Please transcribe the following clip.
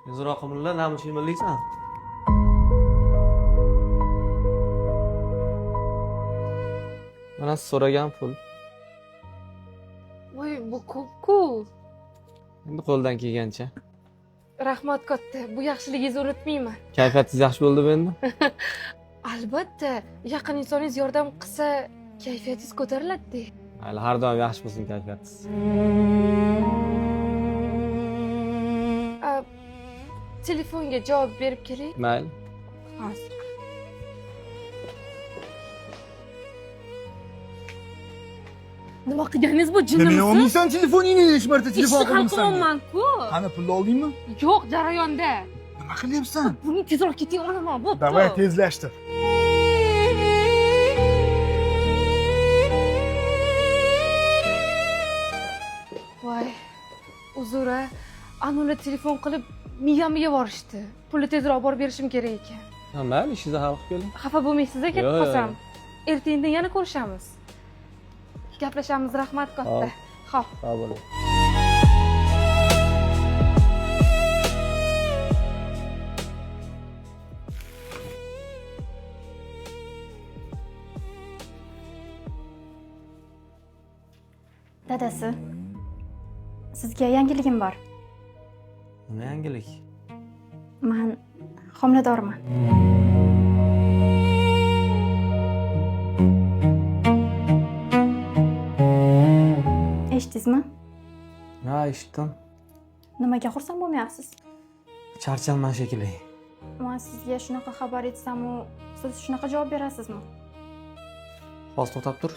Tezroq qilinglar, nima shimillaysan? Mana siz so'ragan pul. Voy, bu ko'p-ku. Endi qo'ldan kelgancha. Rahmat katta. Bu yaxshiligingizni unutmayman. Kayfiyatingiz yaxshi bo'ldimi endi? Albatta, yaqin insoningiz yordam qilsa, kayfiyatingiz ko'tariladi. Mayli, har doim yaxshi bo'lsin kayfiyatingiz. Telefonga javob berib kelay. Mayli. Hozir. Nima qilganingiz bu Nima jinnimisiz? olmaysan telefoningni 5 marta telefon Ishni hal qilibsan. qilyapman-ku. Qani pulni oldingmi? Yo'q, jarayonda. Nima qilyapsan? Buni tezroq keting olaman, bo'pti. Davay tezlashtir. Voy, uzr-a. Anula telefon qilib miyamga yuborishdi. Pulni tezroq borib berishim kerak ekan. Ha, mayli, ishingizni hal qilib keling. Xafa bo'lmaysiz-a, ketib Yo'q, qolsam. Ertaga yana ko'rishamiz. Gaplashamiz, rahmat katta. Xo'p. Sog' bo'ling. Dadasi, sizga yangiligim bor. Nima yangilik? Men homiladorman. Eshitdingizmi? Ha, eshitdim. Nimaga xursand bo'lmayapsiz? Charchalman shekilli. Men sizga shunaqa xabar etsam-u, siz shunaqa javob berasizmi? Hozir to'xtab tur.